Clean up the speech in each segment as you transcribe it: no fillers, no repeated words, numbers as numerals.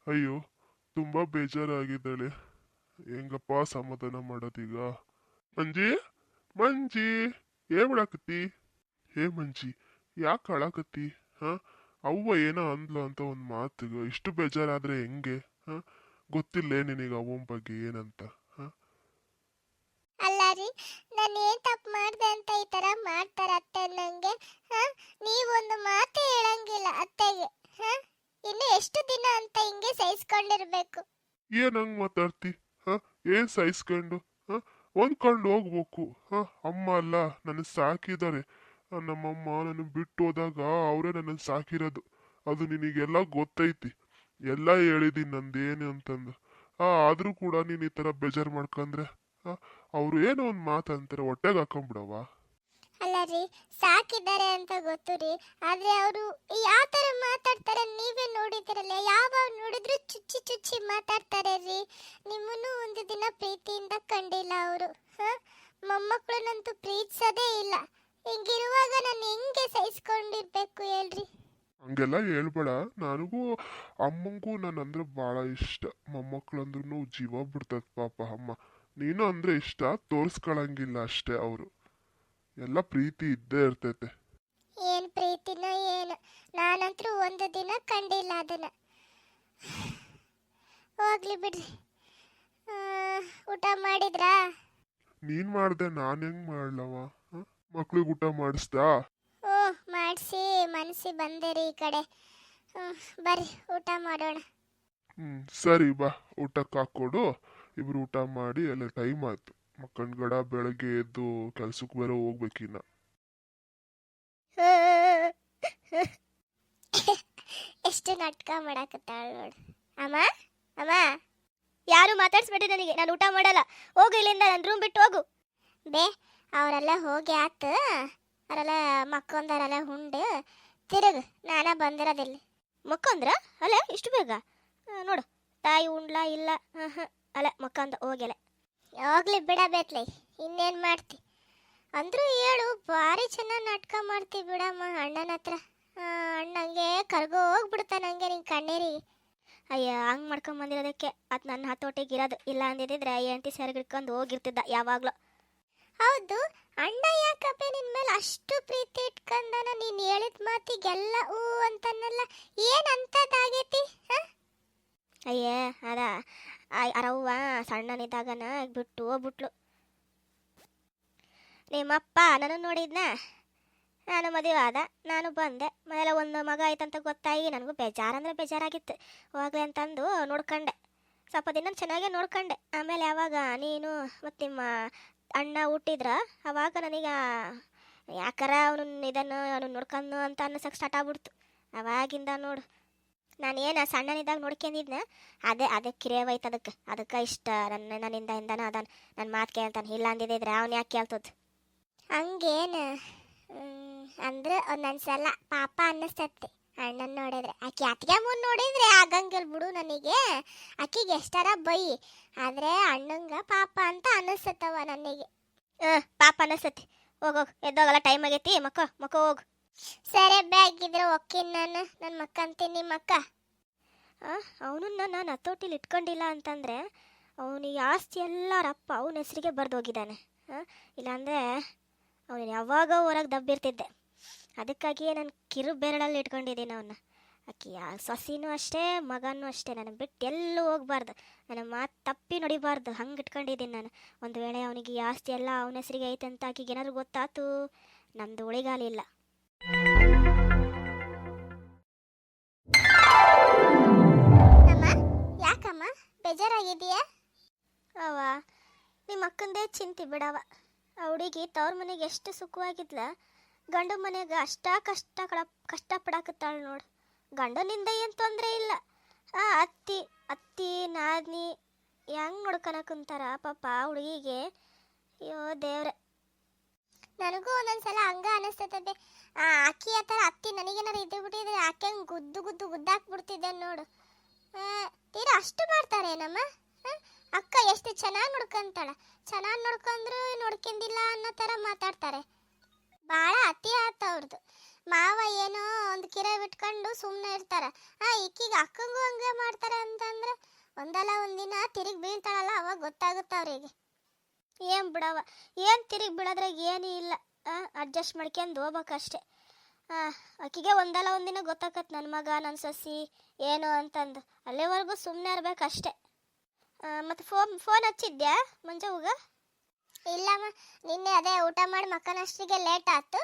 ಅಯ್ಯೋ, ತುಂಬಾ ಬೇಜಾರಾಗಿದ್ದಾಳೆ. ಹೆಂಗಪ್ಪ ಸಮಾಧಾನ ಮಾಡೋದೀಗ? ಮಂಜಿ, ಮಂಜಿ, ಏನ್ ಮಾಡಾಕತ್ತಿ? ಹೇ ಮಂಜಿ, ಯಾಕೆ ಅಳಾಕತ್ತಿ? ಹ ಅವ್ವ ಏನೋ ಅಂದ್ಲು ಅಂತ ಒಂದ್ ಮಾತಿಗೆ ಇಷ್ಟು ಬೇಜಾರಾದ್ರೆ ಹೆಂಗೆ? ಹ ಗೊತ್ತಿಲ್ಲ ನಿನಗ ಅವನ ಬಗ್ಗೆ ಏನಂತ? ಹ ಅಲ್ಲ ರೀ, ನಾನು ಏನ್ ತಪ್ಪು ಮಾಡ್ದೆ ಅಂತ ಈ ತರ ಮಾಡ್ತಾರ ಅತ್ತೆ ನಂಗೆ? ನೀವೊಂದು ಮಾತು ಹೇಳಂಗಿಲ್ಲ ಅತ್ತೆಗೆ. ಇನ್ನು ಎಷ್ಟು ದಿನ ಅಂತ ಹಿಂಗೆ ಸಹಿಸ್ಕೊಂಡಿರ್ಬೇಕು? ಏನ್ ಹಂಗ್ ಮಾತಾಡ್ತಿ? ಹ ಏನ್ ಸಹಿಸ್ಕೊಂಡು? ಹ ಹೊಂದ್ಕೊಂಡು ಹೋಗ್ಬೇಕು. ಅಮ್ಮ ಅಲ್ಲ ನನ್ನ ಸಾಕಿದ್ದಾರೆ. ನಮ್ಮಮ್ಮ ನನ್ನ ಬಿಟ್ಟು ಹೋದಾಗ ಅವರೇ ನನ್ನ ಸಾಕಿರೋದು. ಅದು ನಿನಗೆಲ್ಲ ಗೊತ್ತೈತಿ. ಎಲ್ಲ ಹೇಳಿದೀನಿ ನಂದೇನು ಅಂತಂದು. ಆದ್ರೂ ಕೂಡ ನೀನ್ ಈ ತರ ಬೇಜಾರ್ ಮಾಡ್ಕೊಂಡ್ರೆ ಅವ್ರು ಏನೋ ಒಂದ್ ಮಾತಂತಾರೆ, ಹೊಟ್ಟೆಗೆ ಹಾಕೊಂಡ್ಬಿಡವ. ಅಲ್ಲ ರೀ, ಸಾಕಿದ್ದಾರೆ ಅಂತ ಗೊತ್ತು ರೀ, ಆದ್ರೆ ಅವರು ಯಾವ ತರ ಮಾತಾಡ್ತಾರೆ ನೀವೇ ನೋಡಿದಿರಲ್ಲ. ಯಾವಾಗ ನೋಡಿದ್ರು ಚುಚ್ಚಿ ಚುಚ್ಚಿ ಮಾತಾಡ್ತಾರೆ ರೀ. ನಿಮ್ಮನ್ನು ಒಂದು ದಿನ ಪ್ರೀತಿಯಿಂದ ಕಂಡಿಲ್ಲ ಅವರು. ಮೊಮ್ಮಕ್ಕಳನ್ನಂತೂ ಪ್ರೀತಿಸೋದೇ ಇಲ್ಲ. ಹಿಂಗಿರುವಾಗ ನಾನು ಹೆಂಗೆ ಸಹಿಸ್ಕೊಂಡಿರ್ಬೇಕು ಹೇಳ್ರಿ? ಹಂಗೆಲ್ಲ ಹೇಳ್ಬೇಡ. ನನಗೂ ಅಮ್ಮಂಗೂ ನನ್ನಂದ್ರೆ ಬಹಳ ಇಷ್ಟ. ಮೊಮ್ಮಕ್ಳಂದ್ರೂ ಜೀವ ಬಿಡ್ತದ ಪಾಪ ಅಮ್ಮ. ನೀನು ಅಂದ್ರೆ ಇಷ್ಟ, ತೋರ್ಸ್ಕೊಳಂಗಿಲ್ಲ ಅಷ್ಟೇ. ಅವರು ಎಲ್ಲ ಪ್ರೀತಿ ಇದ್ದೇ ಇರ್ತೈತೆ. ಏನ್ ಪ್ರೀತಿನೋ ಏನು, ನಾನಂತೂ ಒಂದು ದಿನ ಕಂಡಿಲ್ಲ ಅದನ್ನ. ಹೋಗ್ಲಿ ಬಿಡ್ರಿ. ಊಟ ಮಾಡಿದ್ರಾ? ನೀನ್ ಮಾಡ್ದೆ, ನಾನ್ ಹೆಂಗ್ ಮಾಡ್ಲವ? ಮಕ್ಳಿಗೆ ಊಟ ಮಾಡಿಸ್ದಾ? ಓ, ಮಾಡಿಸಿ ಮನಸ್ಸಿ ಬಂದಿರಿ ಈ ಕಡೆ. ಬರ್ರಿ ಊಟ ಮಾಡೋಣ. ಸರಿ ಬಾ, ಊಟಕ್ಕೆ ಹಾಕೊಡು. ಇಬ್ರು ಊಟ ಮಾಡಿ. ಎಲ್ಲ ಟೈಮ್ ಆಯ್ತು. ಮಕ್ಕಂಡ್ಗಡ ಬೆಳಗ್ಗೆ ಎದ್ದು ಕೆಲ್ಸಕ್ಕೆ ಬೇರೆ ಹೋಗ್ಬೇಕಿನ್ನ. ಎಷ್ಟು ನಾಟಕ ಮಾಡಾಕತ್ತಾಳ ನೋಡು. ಅಮ್ಮ, ಅಮ್ಮ, ಯಾರು ಮಾತಾಡ್ಸ್ಬೇಡಿ ನನಗೆ. ನಾನು ಊಟ ಮಾಡಲ್ಲ. ಹೋಗು ಇಲ್ಲಿಂದ, ನನ್ನ ರೂಮ್ ಬಿಟ್ಟು ಹೋಗು. ಬೇ, ಅವರೆಲ್ಲ ಹೋಗಿ ಆತು. ಅವರೆಲ್ಲ ಮಕ್ಕೊಂದಾರಲ್ಲ ಉಂಡು ತಿರುಗು. ನಾನ ಬಂದಿರೋದಿಲ್ಲ. ಮಕ್ಕೊಂದ್ರ ಅಲ್ಲ ಇಷ್ಟು ಬೇಗ? ನೋಡು, ತಾಯಿ ಉಂಡ್ಲಾ ಇಲ್ಲ? ಅಲ್ಲ ಮಕ್ಕಂದ ಹೋಗ್ಯಲ್ಲ. ಹೋಗ್ಲಿ ಬಿಡಬೇಕ್ಲಿ, ಇನ್ನೇನು ಮಾಡ್ತಿ? ಅಂದ್ರೂ ಹೇಳು, ಭಾರಿ ಚೆನ್ನಾಗಿ ನಾಟಕ ಮಾಡ್ತಿ ಬಿಡಮ್ಮ ಅಣ್ಣನ ಹತ್ರ. ಅಣ್ಣಂಗೆ ಕರ್ಗೋ ಹೋಗ್ಬಿಡ್ತಾನೆ ಹಂಗೆ ನಿಂಗೆ ಕಣ್ಣೀರಿಗೆ. ಅಯ್ಯ, ಹಂಗೆ ಮಾಡ್ಕೊಂಡ್ ಬಂದಿರೋದಕ್ಕೆ ಅದು ನನ್ನ ಹತೋಟಿಗೆ ಇರೋದು. ಇಲ್ಲ ಅಂದಿದ್ರೆ ಎಂಟಿ ಸೆರಗಿಡ್ಕೊಂಡು ಹೋಗಿರ್ತಿದ್ದ ಯಾವಾಗಲೂ. ಹೌದು, ಅಣ್ಣ ಯಾಕಪ್ಪ ನಿನ್ನ ಮೇಲೆ ಅಷ್ಟು ಪ್ರೀತಿ ಇಟ್ಕೊಂಡನ? ನೀನು ಹೇಳಿದ ಮಾತಿಗೆಲ್ಲ ಹೂ ಅಂತನಲ್ಲ, ಏನಂತದಾಗೈತಿ? ಅಯ್ಯ, ಅದ ಅರವ್ವ ಸಣ್ಣನಿದ್ದಾಗನ ಬಿಟ್ಟು ಹೋಗ್ಬಿಟ್ಲು. ನಿಮ್ಮಪ್ಪ ನಾನು ನೋಡಿದ್ನ. ನಾನು ಮದುವೆ ಆದ, ನಾನು ಬಂದೆ. ಮೇಲೆ ಒಂದು ಮಗ ಆಯ್ತಂತ ಗೊತ್ತಾಗಿ ನನಗೂ ಬೇಜಾರಂದ್ರೆ ಬೇಜಾರಾಗಿತ್ತು. ಹೋಗ್ಲಿ ಅಂತಂದು ನೋಡ್ಕೊಂಡೆ. ಸ್ವಲ್ಪ ದಿನ ಚೆನ್ನಾಗೇ ನೋಡ್ಕೊಂಡೆ. ಆಮೇಲೆ ಯಾವಾಗ ನೀನು ಮತ್ತು ನಿಮ್ಮ ಅಣ್ಣ ಹುಟ್ಟಿದ್ರ ಅವಾಗ ನನಗೆ ಯಾಕಾರ ಅವನು ನೋಡ್ಕೊಂಡು ಅಂತ ಅನ್ನಿಸಕ್ಕೆ ಸ್ಟಾರ್ಟ್ ಆಗ್ಬಿಡ್ತು. ಅವಾಗಿಂದ ನೋಡು, ನಾನೇನು ಸಣ್ಣನಿದ್ದಾಗ ನೋಡ್ಕೊಂಡಿದ್ನ, ಅದೇ ಕಿರೇವೈತೆ ಅದಕ್ಕೆ ಇಷ್ಟ ನನ್ನಿಂದ ಅದಾನ. ನನ್ನ ಮಾತು ಕೇಳ್ತಾನೆ. ಇಲ್ಲ ಅಂದಿದ್ರೆ ಅವ್ನು ಯಾಕೆ ಕೇಳ್ತದ? ಹಂಗೇನು ಅಂದ್ರೆ ಒಂದೊಂದ್ಸಲ ಪಾಪ ಅನ್ನಿಸ್ತತ್ತೆ ಅಣ್ಣನ ನೋಡಿದ್ರೆ. ಆಕೆ ಅತ್ತಿಗೆ ಮುಂದೆ ನೋಡಿದ್ರೆ ಆಗಂಗಿಲ್ಲ ಬಿಡು ನನಗೆ. ಆಕಿಗೆ ಎಷ್ಟಾರ ಬೈ, ಆದರೆ ಅಣ್ಣಂಗ ಪಾಪ ಅಂತ ಅನ್ನಿಸ್ತವ ನನಗೆ. ಪಾಪ ಅನ್ನಿಸ್ತತಿ. ಹೋಗೋಗು, ಎದ್ದೋಗಲ್ಲ, ಟೈಮ್ ಆಗೈತಿ. ಮಕ್ಕ ಹೋಗು. ಸರಿ ಬ್ಯಾಗಿದ್ರೆ ಒಕ್ಕಿನ ನನ್ನ ಮಕ್ಕ ಅಂತೀನಿ. ಮಕ್ಕ ಅವನನ್ನ ನಾನು ಹತೋಟಿಲಿ ಇಟ್ಕೊಂಡಿಲ್ಲ ಅಂತಂದರೆ ಅವನಿಗೆ ಆಸ್ತಿ ಎಲ್ಲರಪ್ಪ ಅವನ ಹೆಸರಿಗೆ ಬರೆದೋಗಿದ್ದಾನೆ. ಇಲ್ಲಾಂದರೆ ಅವನು ಯಾವಾಗ ಹೊರಗೆ ದಬ್ಬಿರ್ತಿದ್ದೆ. ಅದಕ್ಕಾಗಿಯೇ ನಾನು ಕಿರು ಬೆರಳಲ್ಲಿ ಇಟ್ಕೊಂಡಿದ್ದೀನಿ ಅವನ್ನ. ಆಕೆ ಸೊಸಿನೂ ಅಷ್ಟೇ, ಮಗನೂ ಅಷ್ಟೇ. ನನಗೆ ಬಿಟ್ಟು ಎಲ್ಲೂ ಹೋಗ್ಬಾರ್ದು, ನನ್ನ ಮಾತು ತಪ್ಪಿ ನುಡಿಬಾರ್ದು, ಹಂಗೆ ಇಟ್ಕೊಂಡಿದ್ದೀನಿ ನಾನು. ಒಂದು ವೇಳೆ ಅವನಿಗೆ ಈ ಆಸ್ತಿ ಎಲ್ಲ ಅವನ ಹೆಸರಿಗೆ ಐತೆ ಅಂತ ಆಕೆಗೆ ಏನಾದ್ರು ಗೊತ್ತಾತು, ನಮ್ಮದು ಉಳಿಗಾಲಿಲ್ಲ. ಅಮ್ಮ, ಯಾಕಮ್ಮ ಬೇಜಾರಾಗಿದೆಯಾ? ಅವ ನಿಮ್ಮ ಅಕ್ಕಂದೇ ಚಿಂತೆ ಬಿಡವ. ಆ ಹುಡುಗಿ ತವ್ರ ಮನೆಗೆ ಎಷ್ಟು ಸುಖವಾಗಿದ್ಲ, ಗಂಡು ಮನೆಗೆ ಕಷ್ಟಪಡಾಕತ್ತಾಳ ನೋಡು. ಗಂಡನಿಂದ ಏನು ತೊಂದರೆ ಇಲ್ಲ. ಅತ್ತಿ ನಾದ್ನಿ ಹೆಂಗೆ ನೋಡ್ಕೊಳಕುಂತಾರ ಪಾಪ ಹುಡುಗಿಗೆ. ಅಯ್ಯೋ ದೇವ್ರೆ, ನನಗೂ ಒಂದೊಂದ್ಸಲ ಹಂಗ ಅನಿಸ್ತದೆ. ಅಕ್ಕಿ ಆ ಥರ ಅತ್ತಿ ನನಗೇನಾರು ಇದ್ದು ಬಿಟ್ಟಿದ್ರೆ ಆಕೆ ಗುದ್ದಾಕ್ಬಿಡ್ತಿದ್ದೆ ನೋಡು. ತೀರಾ ಅಷ್ಟು ಮಾಡ್ತಾರೇನಮ್ಮ? ಅಕ್ಕ ಎಷ್ಟು ಚೆನ್ನಾಗಿ ನೋಡ್ಕೊಂತಾಳ. ಚೆನ್ನಾಗಿ ನೋಡ್ಕೊಂಡ್ರು ನೋಡ್ಕೊಂಡಿಲ್ಲ ಅನ್ನೋ ಥರ ಮಾತಾಡ್ತಾರೆ. ಭಾಳ ಅತಿ ಆತ ಅವ್ರದ್ದು. ಮಾವ ಏನೋ ಒಂದು ಕಿರೆ ಬಿಟ್ಕೊಂಡು ಅನ್ಕೊಂಡು ಸುಮ್ಮನೆ ಇರ್ತಾರ. ಈಕಿಗೆ ಅಕ್ಕಂಗೂ ಹಂಗೆ ಮಾಡ್ತಾರೆ ಅಂತಂದ್ರೆ ಒಂದಲ್ಲ ಒಂದಿನ ತಿರುಗಿ ಬೀಳ್ತಾಳಲ್ಲ, ಅವಾಗ ಗೊತ್ತಾಗುತ್ತೆ ಅವ್ರಿಗೆ. ಏನು ಬಿಡವ, ಏನು ತಿರುಗಿ ಬಿಡೋದ್ರಾಗ ಏನೂ ಇಲ್ಲ. ಅಡ್ಜಸ್ಟ್ ಮಾಡ್ಕೊಂಡು ಹೋಗ್ಬೇಕಷ್ಟೆ. ಆಕಿಗೆ ಒಂದಲ್ಲ ಒಂದಿನ ಗೊತ್ತಾಕತ್ ನನ್ನ ಮಗ ನನ್ನ ಸೊಸಿ ಏನು ಅಂತಂದು. ಅಲ್ಲಿವರೆಗೂ ಸುಮ್ಮನೆ ಇರ್ಬೇಕಷ್ಟೆ. ಮತ್ತು ಫೋನ್ ಹಚ್ಚಿದ್ಯಾ ಮಂಜವ್ಗ? ಇಲ್ಲಮ್ಮ, ನಿನ್ನೆ ಅದೇ ಊಟ ಮಾಡಿ ಮಕ್ಕನಷ್ಟಿಗೆ ಲೇಟ್ ಆಯ್ತು.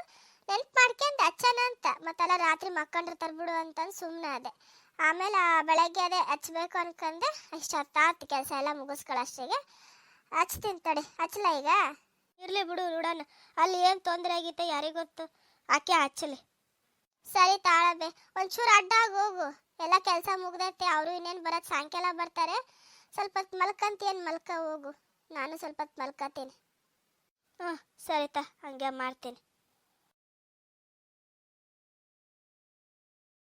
ನೆನ್ಪು ಮಾಡ್ಕೊಂಡು ಹಚ್ಚನ ಅಂತ, ಮತ್ತೆಲ್ಲ ರಾತ್ರಿ ಮಕ್ಕಂಡಿರ್ತಾರೆ ಬಿಡು ಅಂತಂದು ಸುಮ್ಮನೆ ಅದೇ. ಆಮೇಲೆ ಬೆಳಗ್ಗೆ ಅದೇ ಹಚ್ಬೇಕು ಅನ್ಕಂಡೆ. ಇಷ್ಟೊತ್ತಾತು ಕೆಲಸ ಎಲ್ಲ ಮುಗಿಸ್ಕೊಳ್ಳೋಷ್ಟಿಗೆ. ಹಚ್ತೀನಿ ತಡಿ, ಹಚ್ಚಲ ಈಗ? ಇರಲಿ ಬಿಡು ನೋಡೋಣ. ಅಲ್ಲಿ ಏನು ತೊಂದರೆ ಆಗಿತ್ತೆ ಯಾರಿಗೊತ್ತು, ಆಕೆ ಹಚ್ಚಲಿ. ಸರಿ ತಾಳಬೆ, ಒಂಚೂರು ಅಡ್ಡಾಗಿ ಹೋಗು. ಎಲ್ಲ ಕೆಲಸ ಮುಗ್ದೈತೆ, ಅವರು ಇನ್ನೇನು ಬರೋದು ಸಾಯಂಕಾಲ ಬರ್ತಾರೆ. ಸ್ವಲ್ಪ ಹೊತ್ತು ಮಲ್ಕಂತೇನು ಮಲ್ಕ ಹೋಗು, ನಾನು ಸ್ವಲ್ಪ ಹೊತ್ತು ಮಲ್ಕತೀನಿ. ಸರಿತಾ, ಹಂಗೆ ಮಾಡ್ತೀನಿ.